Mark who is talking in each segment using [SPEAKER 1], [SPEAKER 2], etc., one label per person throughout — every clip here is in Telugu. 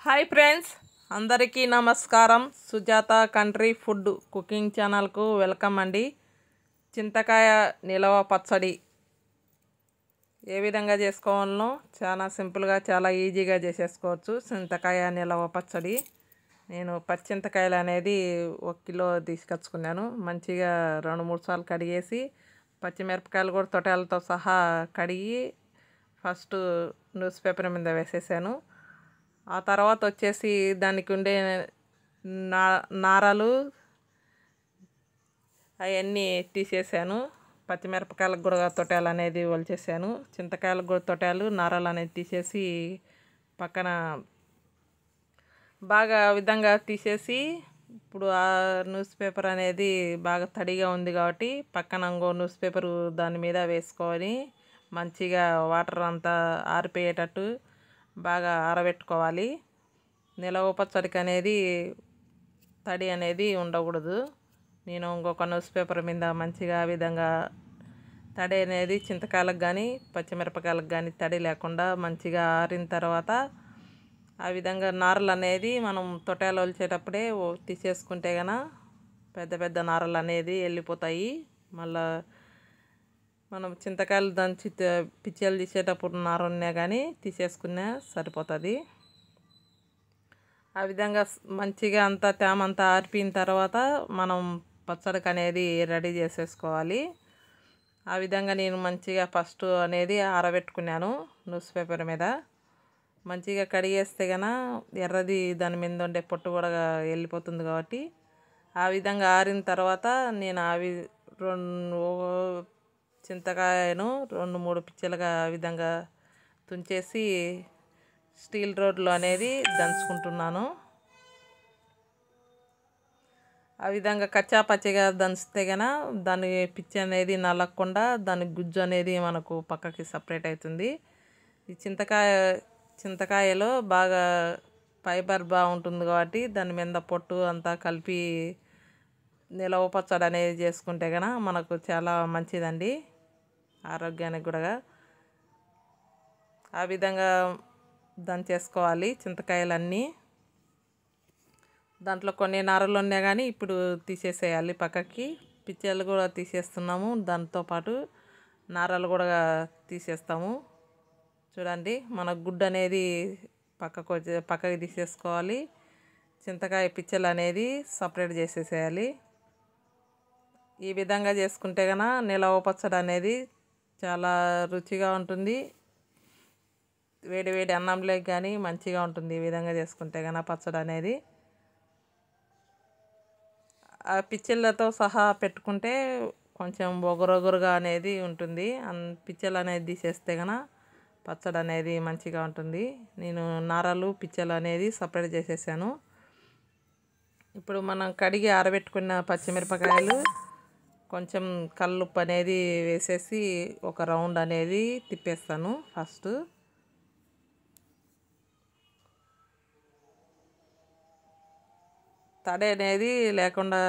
[SPEAKER 1] హాయ్ ఫ్రెండ్స్, అందరికీ నమస్కారం. సుజాత కంట్రీ ఫుడ్ కుకింగ్ ఛానల్కు వెల్కమ్ అండి. చింతకాయ నిలవ పచ్చడి ఏ విధంగా చేసుకోవాలనో చాలా సింపుల్గా, చాలా ఈజీగా చేసేసుకోవచ్చు. చింతకాయ నిలవ పచ్చడి నేను పచ్చింతకాయలు అనేది 1 కిలో తీసుకొచ్చుకున్నాను. మంచిగా 2-3 సార్లు కడిగేసి, పచ్చిమిరపకాయలు కూడా తొటాలతో సహా కడిగి ఫస్ట్ న్యూస్ పేపర్ మీద వేసేసాను. ఆ తర్వాత వచ్చేసి దానికి ఉండే నారలు అవన్నీ తీసేసాను. పచ్చిమిరపకాయలకు కూడా తొటాలు అనేది ఒలిచేసాను. చింతకాయలకు కూడా తొటాలు, నారలు అనేది తీసేసి పక్కన బాగా విధంగా తీసేసి, ఇప్పుడు ఆ న్యూస్ పేపర్ అనేది బాగా తడిగా ఉంది కాబట్టి పక్కన ఇంకో న్యూస్ పేపర్ దాని మీద వేసుకొని మంచిగా వాటర్ అంతా ఆరిపోయేటట్టు బాగా ఆరబెట్టుకోవాలి. నిలవ పచ్చడికి అనేది తడి అనేది ఉండకూడదు. నేను ఇంకొక న్యూస్ పేపర్ మీద మంచిగా ఆ విధంగా తడి అనేది చింతకాయలకు కానీ పచ్చిమిరపకాయలకు కానీ తడి లేకుండా మంచిగా ఆరిన తర్వాత ఆ విధంగా నారలు అనేది మనం తొటాలు ఒలిచేటప్పుడే తీసేసుకుంటే కనుక పెద్ద పెద్ద నారలు అనేది వెళ్ళిపోతాయి. మళ్ళా మనం చింతకాయలు దంచి పిచ్చలు తీసేటప్పుడు నార ఉన్నా కానీ తీసేసుకున్నా సరిపోతుంది. ఆ విధంగా మంచిగా అంతా తేమ అంతా ఆరిపోయిన తర్వాత మనం పచ్చడికి అనేది రెడీ చేసేసుకోవాలి. ఆ విధంగా నేను మంచిగా ఫస్ట్ అనేది ఆరబెట్టుకున్నాను న్యూస్ పేపర్ మీద. మంచిగా కడిగేస్తే కనుక ఎర్రది దాని మీద ఉండే పొట్టు కూడా వెళ్ళిపోతుంది కాబట్టి ఆ విధంగా ఆరిన తర్వాత నేను అవి చింతకాయను 2-3 పిచ్చలుగా ఆ విధంగా తుంచేసి స్టీల్ రోడ్లో అనేది దంచుకుంటున్నాను. ఆ విధంగా కచ్చా పచ్చిగా దంచితే కనుక దాని పిచ్చి అనేది నలగకుండా దాని గుజ్జు అనేది మనకు పక్కకి సపరేట్ అవుతుంది. ఈ చింతకాయలో బాగా ఫైబర్ బాగుంటుంది కాబట్టి దాని మీద పొట్టు అంతా కలిపి నిలవ పచ్చడి అనేది చేసుకుంటే కనుక మనకు చాలా మంచిదండి, ఆరోగ్యానికి కూడా. ఆ విధంగా దంచేసుకోవాలి చింతకాయలన్నీ. దాంట్లో కొన్ని నారలు ఉన్నా కానీ ఇప్పుడు తీసేసేయాలి పక్కకి. పిచ్చలు కూడా తీసేస్తున్నాము, దాంతోపాటు నారలు కూడా తీసేస్తాము. చూడండి, మన గుడ్డు అనేది పక్కకి తీసేసుకోవాలి. చింతకాయ పిచ్చలు అనేది సపరేట్ చేసేసేయాలి. ఈ విధంగా చేసుకుంటే కనుక నిలవ పచ్చడి అనేది చాలా రుచిగా ఉంటుంది. వేడి వేడి అన్నంలోకి కానీ మంచిగా ఉంటుంది ఈ విధంగా చేసుకుంటే కనుక పచ్చడి అనేది. ఆ పిచ్చలతో సహా పెట్టుకుంటే కొంచెం ఒగరొగరుగా అనేది ఉంటుంది. పిచ్చలు అనేది తీసేస్తే కనుక పచ్చడి అనేది మంచిగా ఉంటుంది. నేను నారలు పిచ్చలు అనేది సపరేట్ చేసేసాను. ఇప్పుడు మనం కడిగి ఆరబెట్టుకున్న పచ్చిమిరపకాయలు కొంచెం కల్లుప్పు అనేది వేసేసి ఒక రౌండ్ అనేది తిప్పేస్తాను. ఫస్ట్ తడి అనేది లేకుండా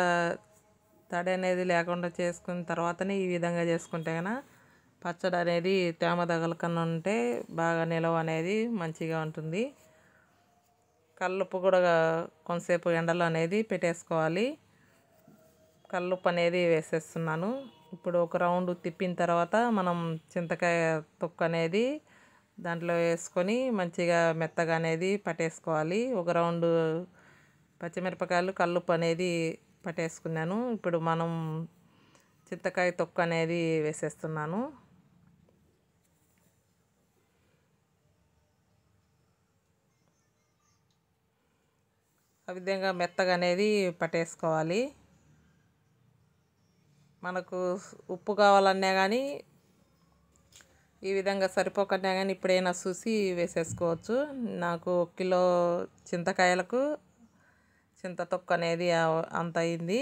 [SPEAKER 1] చేసుకున్న తర్వాతనే ఈ విధంగా చేసుకుంటే కనుక పచ్చడి అనేది తేమ తగలకుండా ఉంటే బాగా నిలవ అనేది మంచిగా ఉంటుంది. కల్లుప్పు కూడా కొంతసేపు ఎండలో అనేది పెట్టేసుకోవాలి. కల్లుప్పు అనేది వేసేస్తున్నాను. ఇప్పుడు ఒక రౌండ్ తిప్పిన తర్వాత మనం చింతకాయ తొక్కు అనేది దాంట్లో వేసుకొని మంచిగా మెత్తగా అనేది పట్టేసుకోవాలి. ఒక రౌండ్ పచ్చిమిరపకాయలు కల్లుప్పు అనేది పట్టేసుకున్నాను. ఇప్పుడు మనం చింతకాయ తొక్కు అనేది వేసేస్తున్నాను. ఆ విధంగా మెత్తగా అనేది పట్టేసుకోవాలి. మనకు ఉప్పు కావాలన్నా కానీ ఈ విధంగా సరిపోకన్నా కానీ ఇప్పుడైనా చూసి వేసేసుకోవచ్చు. నాకు 1 కిలో చింతకాయలకు చింత తొక్కు అనేది అంత అయింది.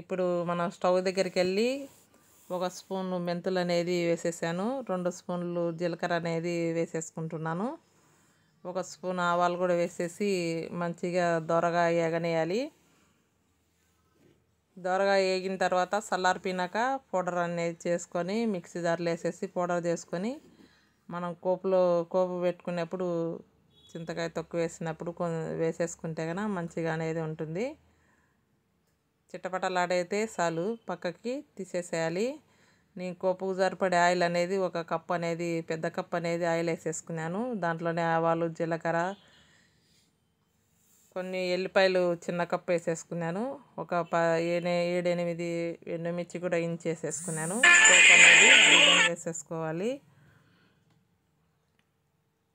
[SPEAKER 1] ఇప్పుడు మనం స్టవ్ దగ్గరికి వెళ్ళి 1 స్పూన్ మెంతులు అనేది వేసేసాను. 2 స్పూన్లు జీలకర్ర అనేది వేసేసుకుంటున్నాను. 1 స్పూన్ ఆవాలు కూడా వేసేసి మంచిగా దోరగా వేగనేయాలి. దోరగా వేగిన తర్వాత చల్లారిపోయినాక పౌడర్ అనేది చేసుకొని మిక్సీ జార్లో వేసేసి పౌడర్ చేసుకొని మనం కోపు పెట్టుకునేప్పుడు చింతకాయ తొక్కు వేసినప్పుడు వేసేసుకుంటే కనుక మంచిగా అనేది ఉంటుంది. చిట్టపటలాడైతే చాలు, పక్కకి తీసేసేయాలి. నేను కోపుకు సరిపడే ఆయిల్ అనేది ఒక కప్ అనేది, పెద్ద కప్ అనేది ఆయిల్ వేసేసుకున్నాను. దాంట్లోనే ఆవాలు, జీలకర్ర, కొన్ని ఎల్లిపాయలు చిన్న కప్పు వేసేసుకున్నాను. ఒక 7-8 ఎండుమిర్చి కూడా ఇంచేసేసుకున్నాను. పోపు అనేది ఆ విధంగా వేసేసుకోవాలి.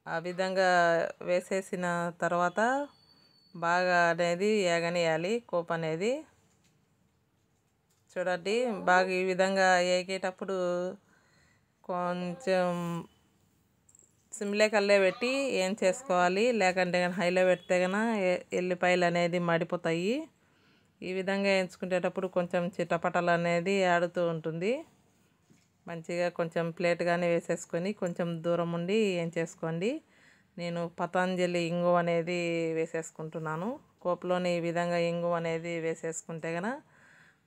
[SPEAKER 1] ఆ విధంగా వేసేసిన తర్వాత బాగా అనేది ఏగనియాలి కోపు అనేది. చూడండి, బాగా ఈ విధంగా ఏగేటప్పుడు కొంచెం సిమ్లే కల్లే పెట్టి ఏం చేసుకోవాలి, లేకంటే కానీ హైలో పెడితే కన్నా ఎల్లిపాయలు అనేది మాడిపోతాయి. ఈ విధంగా వేయించుకునేటప్పుడు కొంచెం చిటపటలు అనేది ఆడుతూ ఉంటుంది. మంచిగా కొంచెం ప్లేట్ కానీ వేసేసుకొని కొంచెం దూరం ఉండి ఏం చేసుకోండి. నేను పతంజలి ఇంగువ అనేది వేసేసుకుంటున్నాను. కోపులోని ఈ విధంగా ఇంగువ అనేది వేసేసుకుంటే కనుక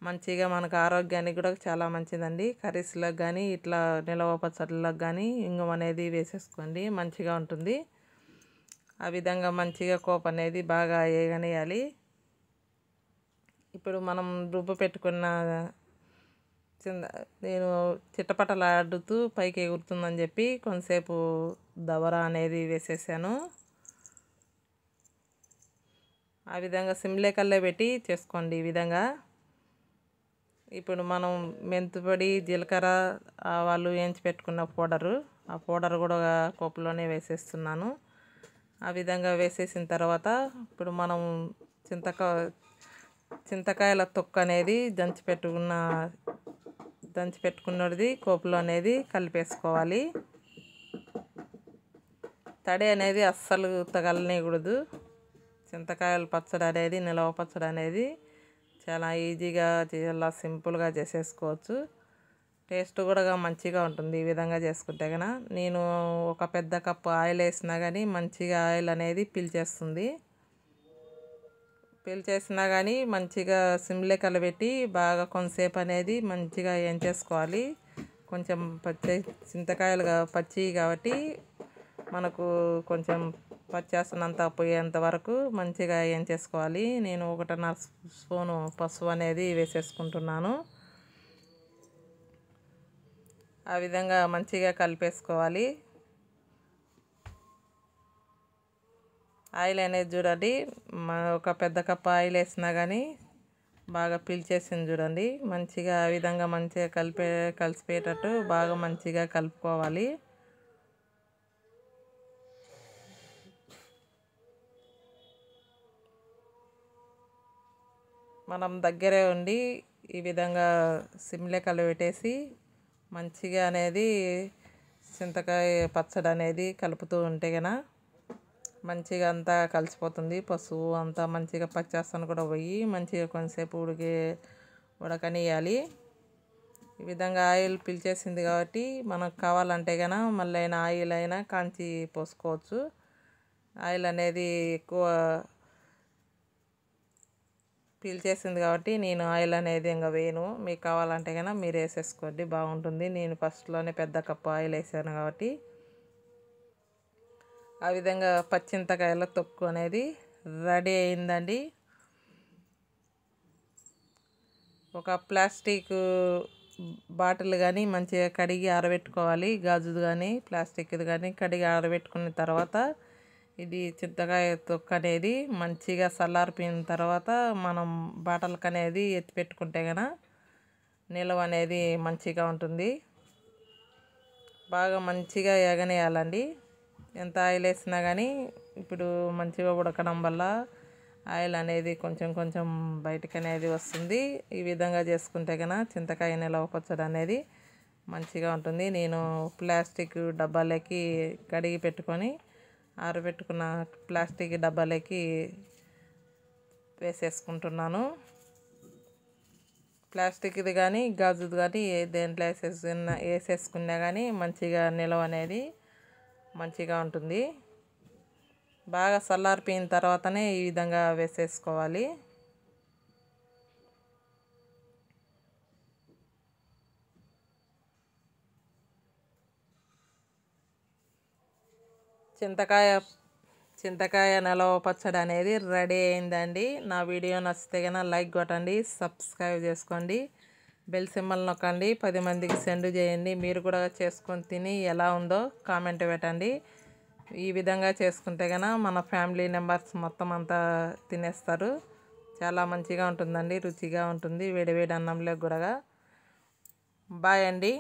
[SPEAKER 1] మంచిగా మనకు ఆరోగ్యానికి కూడా చాలా మంచిదండి. కర్రీస్లోకి కానీ ఇట్లా నిలవ పచ్చళ్ళకి కానీ ఇంగువ అనేది వేసేసుకోండి, మంచిగా ఉంటుంది. ఆ విధంగా మంచిగా కోపు అనేది బాగా వేగనియాలి. ఇప్పుడు మనం రుబ్బు పెట్టుకున్న నేను చిట్టపటలాడుతూ పైకి ఎగురుతుందని చెప్పి కొంతసేపు దవర అనేది వేసేసాను. ఆ విధంగా సిమ్లే కల్లే పెట్టి చేసుకోండి ఈ విధంగా. ఇప్పుడు మనం మెంతిపొడి, జీలకర్ర, ఆవాలు వేయించి పెట్టుకున్న ఆ పౌడర్ కూడా కోపులోనే వేసేస్తున్నాను. ఆ విధంగా వేసేసిన తర్వాత ఇప్పుడు మనం చింతకాయల తొక్కు అనేది దంచి పెట్టుకున్నది కోపులో అనేది కలిపేసుకోవాలి. తడి అనేది అస్సలు తగలనీయకూడదు. చింతకాయల పచ్చడి అనేది, నిలవ పచ్చడి అనేది చాలా ఈజీగా, చాలా సింపుల్గా చేసేసుకోవచ్చు. టేస్ట్ కూడా మంచిగా ఉంటుంది ఈ విధంగా చేసుకుంటే కనుక. నేను ఒక పెద్ద కప్పు ఆయిల్ వేసినా కానీ మంచిగా ఆయిల్ అనేది పీల్చేసినా కానీ మంచిగా సిమ్లే కలబెట్టి బాగా కొంతసేపు అనేది మంచిగా ఏం చేసుకోవాలి. కొంచెం చింతకాయలుగా పచ్చి కాబట్టి మనకు కొంచెం పచ్చేసినంత పోయేంత వరకు మంచిగా ఏం చేసుకోవాలి. నేను 1.5 స్పూను పసుపు అనేది వేసేసుకుంటున్నాను. ఆ విధంగా మంచిగా కలిపేసుకోవాలి. ఆయిల్ అనేది చూడండి, ఒక పెద్ద కప్పు ఆయిల్ వేసినా కానీ బాగా పీల్చేసింది చూడండి. మంచిగా ఆ విధంగా మంచిగా కలిసిపోయేటట్టు బాగా మంచిగా కలుపుకోవాలి. మనం దగ్గరే ఉండి ఈ విధంగా సిమ్లే కలిపెట్టేసి మంచిగా అనేది చింతకాయ పచ్చడి అనేది కలుపుతూ ఉంటే కనుక మంచిగా అంతా కలిసిపోతుంది. పసుపు అంతా మంచిగా పచ్చేస్తాను కూడా పోయి మంచిగా కొంతసేపు ఉడకనియాలి. ఈ విధంగా ఆయిల్ పీల్చేసింది కాబట్టి మనకు కావాలంటే కనుక మళ్ళీ ఆయిల్ అయినా కాంచి పోసుకోవచ్చు. ఆయిల్ అనేది ఎక్కువ పీల్చేసింది కాబట్టి నేను ఆయిల్ అనేది ఇంకా వేయను. మీకు కావాలంటే కనుక మీరు వేసేసుకోండి, బాగుంటుంది. నేను ఫస్ట్లోనే పెద్ద కప్పు ఆయిల్ వేసాను కాబట్టి. ఆ విధంగా పచ్చింతకాయల తొక్కు అనేది రెడీ అయిందండి. ఒక ప్లాస్టిక్ బాటిల్ కానీ మంచిగా కడిగి ఆరబెట్టుకోవాలి. గాజుది కానీ ప్లాస్టిక్ది కానీ కడిగి ఆరబెట్టుకున్న తర్వాత ఇది చింతకాయ తొక్కు అనేది మంచిగా చల్లారిపోయిన తర్వాత మనం బాటిల్కి అనేది ఎత్తి పెట్టుకుంటే కనుక నిల్వ అనేది మంచిగా ఉంటుంది. బాగా మంచిగా ఎగనేయాలండి. ఎంత ఆయిల్ వేసినా కానీ ఇప్పుడు మంచిగా ఉడకడం వల్ల ఆయిల్ అనేది కొంచెం కొంచెం బయటకు అనేది వస్తుంది. ఈ విధంగా చేసుకుంటే కనుక చింతకాయ నిలవ పచ్చడి అనేది మంచిగా ఉంటుంది. నేను ప్లాస్టిక్ డబ్బాలకి కడిగి పెట్టుకొని ఆరబెట్టుకున్న ప్లాస్టిక్ డబ్బాలకి వేసేసుకుంటున్నాను. ప్లాస్టిక్ది కానీ గాజుది కానీ దేంట్లో వేసేసుకున్నా కానీ మంచిగా నిలవ అనేది మంచిగా ఉంటుంది. బాగా చల్లారిపోయిన తర్వాతనే ఈ విధంగా వేసేసుకోవాలి. చింతకాయ చింతకాయ నిలవ పచ్చడి అనేది రెడీ అయిందండి. నా వీడియో నచ్చితే కనుక లైక్ కొట్టండి, సబ్స్క్రైబ్ చేసుకోండి, బెల్ సింబల్ నొక్కండి, 10 మందికి సెండ్ చేయండి. మీరు కూడా చేసుకొని తిని ఎలా ఉందో కామెంట్ పెట్టండి. ఈ విధంగా చేసుకుంటే కనుక మన ఫ్యామిలీ మెంబర్స్ మొత్తం అంతా తినేస్తారు. చాలా మంచిగా ఉంటుందండి, రుచిగా ఉంటుంది వేడి వేడి అన్నంలోకి కూడా. బాయ్ అండి.